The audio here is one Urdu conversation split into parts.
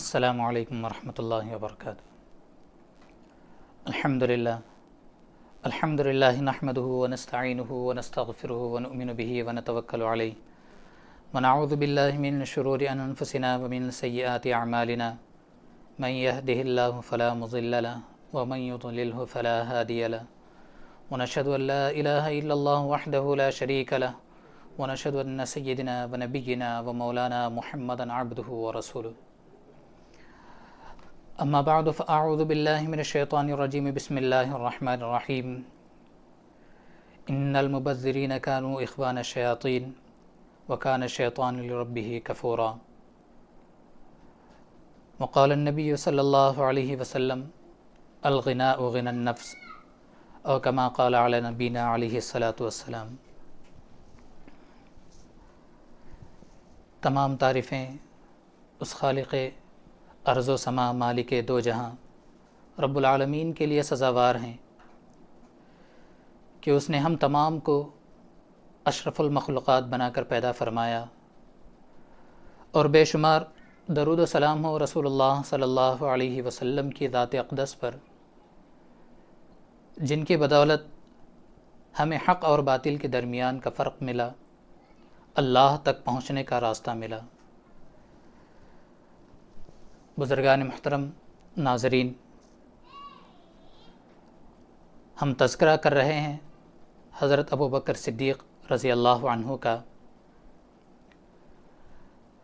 السلام علیکم ورحمۃ اللہ وبرکاتہ۔ الحمد للہ نحمده ونستعینه ونستغفره ونؤمن به ونتوکل علیہ ونعوذ باللہ من شرور انفسنا ومن سیئات اعمالنا من يهده الله فلا مضل له ومن يضلله فلا هادي له ونشهد ان لا اله الا الله وحده لا شريك له ونشهد ان سيدنا ونبينا ومولانا محمدا عبده ورسوله اما بعد فاعوذ باللہ من الشیطان الرجیم بسم اللہ الرحمن الرحیم ان المبذرین كانوا اخوان الشیاطین وكان الشیطان لربه کفورا وقال النبی صلی اللہ علیہ وسلم الغناء غنى النفس او كما قال علی نبینا علیہ الصلاۃ والسلام۔ تمام تعریفیں اس خالق ارض و سما مالک دو جہاں رب العالمین کے لیے سزاوار ہیں کہ اس نے ہم تمام کو اشرف المخلوقات بنا کر پیدا فرمایا، اور بے شمار درود و سلام ہو رسول اللہ صلی اللہ علیہ وسلم کی ذات اقدس پر، جن کی بدولت ہمیں حق اور باطل کے درمیان کا فرق ملا، اللہ تک پہنچنے کا راستہ ملا۔ بزرگان محترم، ناظرین، ہم تذکرہ کر رہے ہیں حضرت ابوبکر صدیق رضی اللہ عنہ کا۔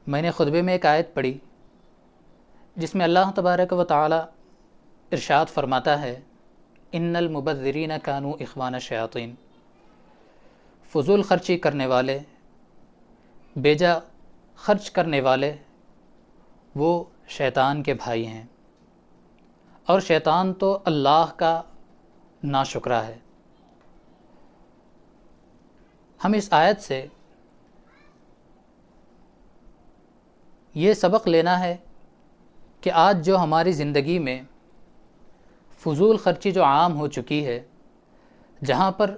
میں نے خطبے میں ایک آیت پڑھی جس میں اللہ تبارک و تعالی ارشاد فرماتا ہے ان المبذرین کانوا اخوان الشیاطین، فضول خرچی کرنے والے، بیجا خرچ کرنے والے وہ شیطان کے بھائی ہیں، اور شیطان تو اللہ کا ناشکرا ہے۔ ہم اس آیت سے یہ سبق لینا ہے کہ آج جو ہماری زندگی میں فضول خرچی جو عام ہو چکی ہے، جہاں پر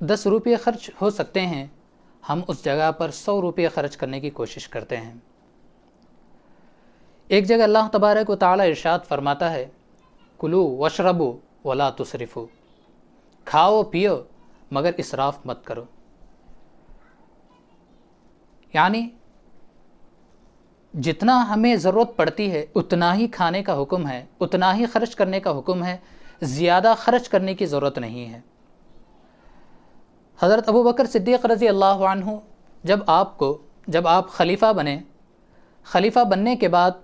10 روپے خرچ ہو سکتے ہیں، ہم اس جگہ پر 100 روپے خرچ کرنے کی کوشش کرتے ہیں۔ ایک جگہ اللہ تبارک و تعالی ارشاد فرماتا ہے کلوا واشربوا ولا تسرفوا، کھاؤ پیو مگر اسراف مت کرو۔ یعنی جتنا ہمیں ضرورت پڑتی ہے اتنا ہی کھانے کا حکم ہے، اتنا ہی خرچ کرنے کا حکم ہے، زیادہ خرچ کرنے کی ضرورت نہیں ہے۔ حضرت ابوبکر صدیق رضی اللہ عنہ جب آپ خلیفہ بنے، خلیفہ بننے کے بعد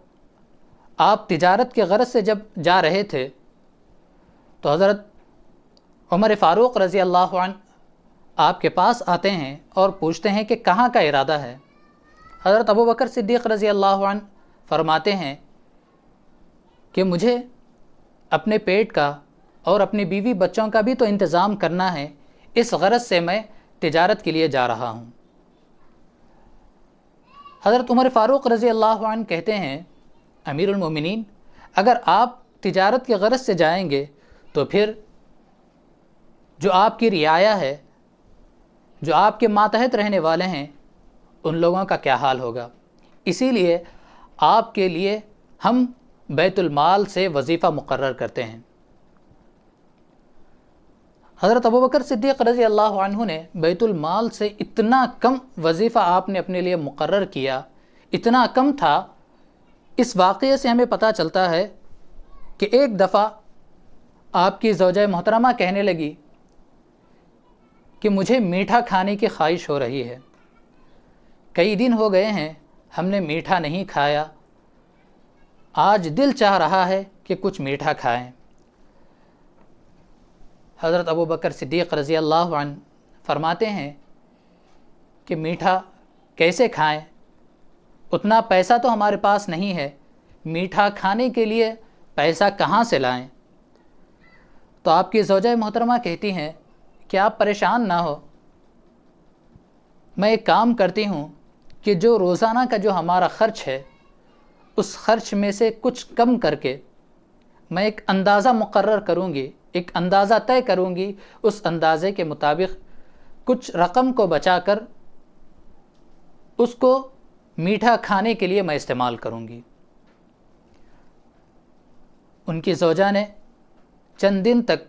آپ تجارت کے غرض سے جب جا رہے تھے تو حضرت عمر فاروق رضی اللہ عنہ آپ کے پاس آتے ہیں اور پوچھتے ہیں کہ کہاں کا ارادہ ہے۔ حضرت ابوبکر صدیق رضی اللہ عنہ فرماتے ہیں کہ مجھے اپنے پیٹ کا اور اپنی بیوی بچوں کا بھی تو انتظام کرنا ہے، اس غرض سے میں تجارت کے لیے جا رہا ہوں۔ حضرت عمر فاروق رضی اللہ عنہ کہتے ہیں امیر المومنین، اگر آپ تجارت کے غرض سے جائیں گے تو پھر جو آپ کی رعایا ہے، جو آپ کے ماتحت رہنے والے ہیں، ان لوگوں کا کیا حال ہوگا؟ اسی لیے آپ کے لیے ہم بیت المال سے وظیفہ مقرر کرتے ہیں۔ حضرت ابوبکر صدیق رضی اللہ عنہ نے بیت المال سے اتنا کم وظیفہ آپ نے اپنے لیے مقرر کیا، اتنا کم تھا۔ اس واقعے سے ہمیں پتہ چلتا ہے کہ ایک دفعہ آپ کی زوجہ محترمہ کہنے لگی کہ مجھے میٹھا کھانے کی خواہش ہو رہی ہے، کئی دن ہو گئے ہیں ہم نے میٹھا نہیں کھایا، آج دل چاہ رہا ہے کہ کچھ میٹھا کھائیں۔ حضرت ابوبکر صدیق رضی اللہ عنہ فرماتے ہیں کہ میٹھا کیسے کھائیں، اتنا پیسہ تو ہمارے پاس نہیں ہے، میٹھا کھانے کے لیے پیسہ کہاں سے لائیں؟ تو آپ کی زوجہ محترمہ کہتی ہیں کہ آپ پریشان نہ ہو، میں ایک کام کرتی ہوں کہ جو روزانہ کا جو ہمارا خرچ ہے اس خرچ میں سے کچھ کم کر کے میں ایک اندازہ مقرر کروں گی، ایک اندازہ طے کروں گی، اس اندازے کے مطابق کچھ رقم کو بچا کر اس کو میٹھا کھانے کے لیے میں استعمال کروں گی۔ ان کی زوجہ نے چند دن تک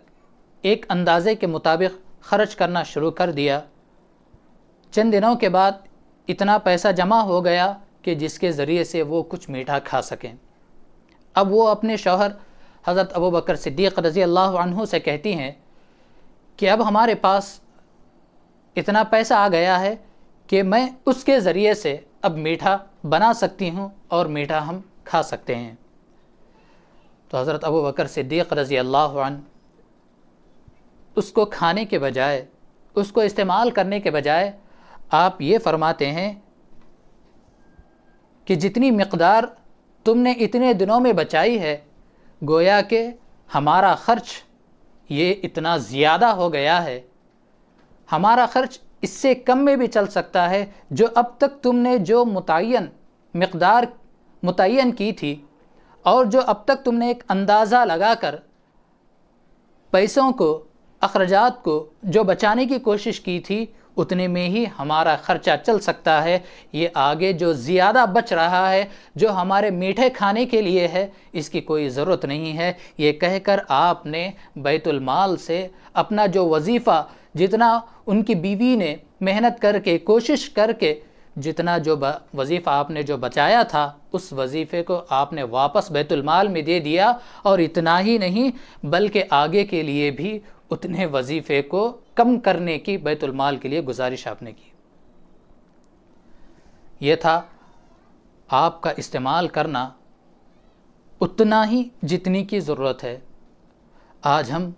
ایک اندازے کے مطابق خرچ کرنا شروع کر دیا۔ چند دنوں کے بعد اتنا پیسہ جمع ہو گیا کہ جس کے ذریعے سے وہ کچھ میٹھا کھا سکیں۔ اب وہ اپنے شوہر حضرت ابوبکر صدیق رضی اللہ عنہ سے کہتی ہیں کہ اب ہمارے پاس اتنا پیسہ آ گیا ہے کہ میں اس کے ذریعے سے اب میٹھا بنا سکتی ہوں اور میٹھا ہم کھا سکتے ہیں۔ تو حضرت ابوبکر صدیق رضی اللہ عنہ اس کو کھانے کے بجائے، اس کو استعمال کرنے کے بجائے آپ یہ فرماتے ہیں کہ جتنی مقدار تم نے اتنے دنوں میں بچائی ہے، گویا کہ ہمارا خرچ یہ اتنا زیادہ ہو گیا ہے، ہمارا خرچ اس سے کم میں بھی چل سکتا ہے۔ جو اب تک تم نے جو مقدار متعین کی تھی اور جو اب تک تم نے ایک اندازہ لگا کر پیسوں کو، اخراجات کو جو بچانے کی کوشش کی تھی، اتنے میں ہی ہمارا خرچہ چل سکتا ہے۔ یہ آگے جو زیادہ بچ رہا ہے، جو ہمارے میٹھے کھانے کے لیے ہے، اس کی کوئی ضرورت نہیں ہے۔ یہ کہہ کر آپ نے بیت المال سے اپنا جو وظیفہ، جتنا ان کی بیوی نے محنت کر کے، کوشش کر کے، جتنا جو وظیفہ آپ نے جو بچایا تھا، اس وظیفے کو آپ نے واپس بیت المال میں دے دیا، اور اتنا ہی نہیں بلکہ آگے کے لیے بھی اتنے وظیفے کو کم کرنے کی بیت المال کے لیے گزارش آپ نے کی۔ یہ تھا آپ کا استعمال کرنا اتنا ہی جتنی کی ضرورت ہے۔ آج ہم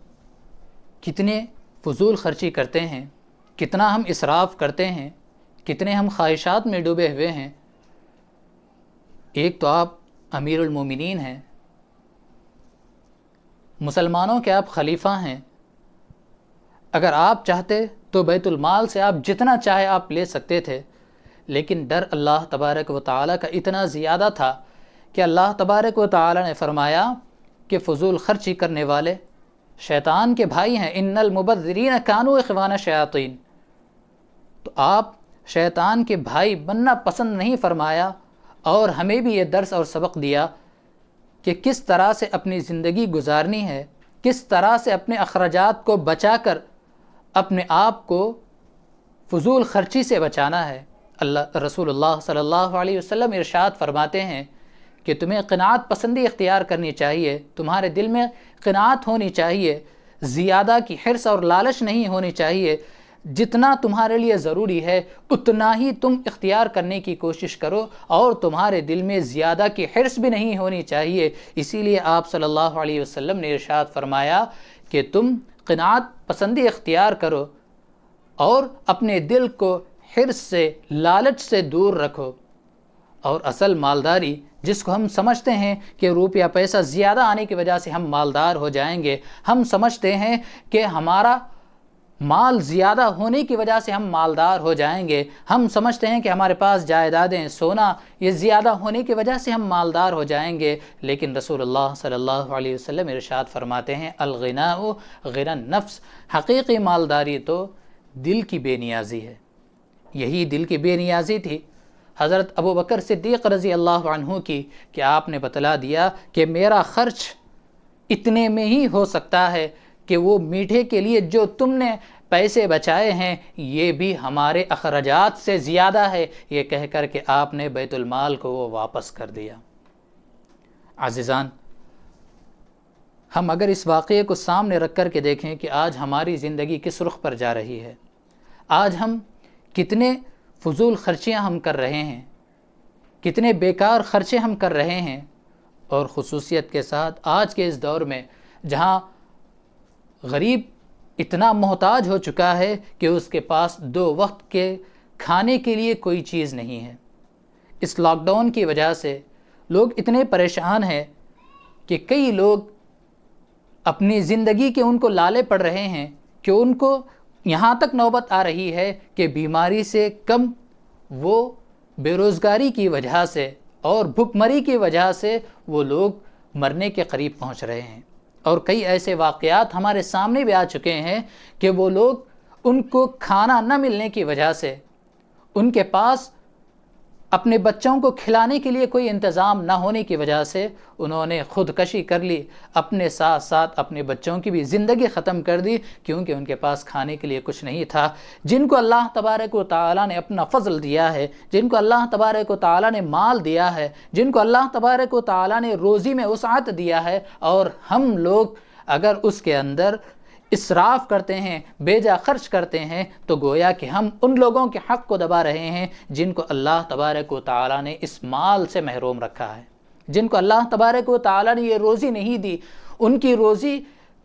کتنے فضول خرچی کرتے ہیں، کتنا ہم اسراف کرتے ہیں، کتنے ہم خواہشات میں ڈوبے ہوئے ہیں۔ ایک تو آپ امیر المومنین ہیں، مسلمانوں کے آپ خلیفہ ہیں، اگر آپ چاہتے تو بیت المال سے آپ جتنا چاہے آپ لے سکتے تھے، لیکن ڈر اللہ تبارک و تعالیٰ کا اتنا زیادہ تھا کہ اللہ تبارک و تعالیٰ نے فرمایا کہ فضول خرچی کرنے والے شیطان کے بھائی ہیں، ان المبذرین کانوا اخوان الشیاطین۔ تو آپ شیطان کے بھائی بننا پسند نہیں فرمایا، اور ہمیں بھی یہ درس اور سبق دیا کہ کس طرح سے اپنی زندگی گزارنی ہے، کس طرح سے اپنے اخراجات کو بچا کر اپنے آپ کو فضول خرچی سے بچانا ہے۔ رسول اللہ صلی اللہ علیہ وسلم ارشاد فرماتے ہیں کہ تمہیں قناعت پسندی اختیار کرنی چاہیے، تمہارے دل میں قناعت ہونی چاہیے، زیادہ کی حرص اور لالچ نہیں ہونی چاہیے۔ جتنا تمہارے لیے ضروری ہے اتنا ہی تم اختیار کرنے کی کوشش کرو، اور تمہارے دل میں زیادہ کی حرص بھی نہیں ہونی چاہیے۔ اسی لیے آپ صلی اللہ علیہ وسلم نے ارشاد فرمایا کہ تم قناعت پسندی اختیار کرو اور اپنے دل کو حرص سے، لالچ سے دور رکھو۔ اور اصل مالداری جس کو ہم سمجھتے ہیں کہ روپیہ پیسہ زیادہ آنے کی وجہ سے ہم مالدار ہو جائیں گے، ہم سمجھتے ہیں کہ ہمارا مال زیادہ ہونے کی وجہ سے ہم مالدار ہو جائیں گے، ہم سمجھتے ہیں کہ ہمارے پاس جائیدادیں، سونا یہ زیادہ ہونے کی وجہ سے ہم مالدار ہو جائیں گے، لیکن رسول اللہ صلی اللہ علیہ وسلم ارشاد فرماتے ہیں الغناء غنى النفس، حقیقی مالداری تو دل کی بے نیازی ہے۔ یہی دل کی بے نیازی تھی حضرت ابوبکر صدیق رضی اللہ عنہ کی، کہ آپ نے بتلا دیا کہ میرا خرچ اتنے میں ہی ہو سکتا ہے کہ وہ میٹھے کے لیے جو تم نے پیسے بچائے ہیں یہ بھی ہمارے اخراجات سے زیادہ ہے، یہ کہہ کر کے آپ نے بیت المال کو وہ واپس کر دیا۔ عزیزان، ہم اگر اس واقعے کو سامنے رکھ کر کے دیکھیں کہ آج ہماری زندگی کس رخ پر جا رہی ہے، آج ہم کتنے فضول خرچیاں ہم کر رہے ہیں، کتنے بیکار خرچے ہم کر رہے ہیں، اور خصوصیت کے ساتھ آج کے اس دور میں جہاں غریب اتنا محتاج ہو چکا ہے کہ اس کے پاس 2 وقت کے کھانے کے لیے کوئی چیز نہیں ہے۔ اس لاک ڈاؤن کی وجہ سے لوگ اتنے پریشان ہیں کہ کئی لوگ اپنی زندگی کے ان کو لالے پڑ رہے ہیں کہ ان کو یہاں تک نوبت آ رہی ہے کہ بیماری سے کم وہ بے روزگاری کی وجہ سے اور بھوک مری کی وجہ سے وہ لوگ مرنے کے قریب پہنچ رہے ہیں۔ اور کئی ایسے واقعات ہمارے سامنے بھی آ چکے ہیں کہ وہ لوگ ان کو کھانا نہ ملنے کی وجہ سے، ان کے پاس اپنے بچوں کو کھلانے کے لیے کوئی انتظام نہ ہونے کی وجہ سے انہوں نے خودکشی کر لی، اپنے ساتھ ساتھ اپنے بچوں کی بھی زندگی ختم کر دی، کیونکہ ان کے پاس کھانے کے لیے کچھ نہیں تھا۔ جن کو اللہ تبارک و تعالیٰ نے اپنا فضل دیا ہے، جن کو اللہ تبارک و تعالیٰ نے مال دیا ہے، جن کو اللہ تبارک و تعالیٰ نے روزی میں وسعت دیا ہے، اور ہم لوگ اگر اس کے اندر اسراف کرتے ہیں، بے جا خرچ کرتے ہیں، تو گویا کہ ہم ان لوگوں کے حق کو دبا رہے ہیں جن کو اللہ تبارک و تعالیٰ نے اس مال سے محروم رکھا ہے، جن کو اللہ تبارک و تعالیٰ نے یہ روزی نہیں دی۔ ان کی روزی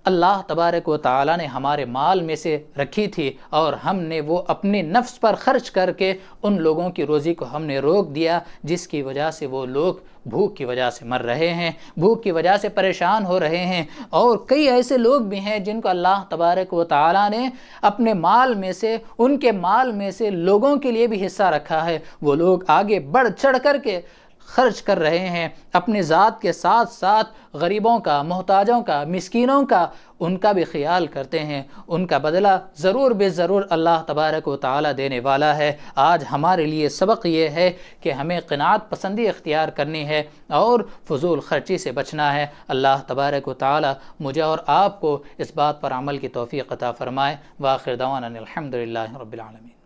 اللہ تبارک و تعالیٰ نے ہمارے مال میں سے رکھی تھی، اور ہم نے وہ اپنے نفس پر خرچ کر کے ان لوگوں کی روزی کو ہم نے روک دیا، جس کی وجہ سے وہ لوگ بھوک کی وجہ سے مر رہے ہیں، بھوک کی وجہ سے پریشان ہو رہے ہیں۔ اور کئی ایسے لوگ بھی ہیں جن کو اللہ تبارک و تعالیٰ نے اپنے مال میں سے، ان کے مال میں سے لوگوں کے لیے بھی حصہ رکھا ہے، وہ لوگ آگے بڑھ چڑھ کر کے خرچ کر رہے ہیں، اپنے ذات کے ساتھ ساتھ غریبوں کا، محتاجوں کا، مسکینوں کا، ان کا بھی خیال کرتے ہیں۔ ان کا بدلہ ضرور بے ضرور اللہ تبارک و تعالیٰ دینے والا ہے۔ آج ہمارے لیے سبق یہ ہے کہ ہمیں قناعت پسندی اختیار کرنی ہے اور فضول خرچی سے بچنا ہے۔ اللہ تبارک و تعالیٰ مجھے اور آپ کو اس بات پر عمل کی توفیق عطا فرمائے۔ وآخر دعوانا الحمدللہ رب العالمین۔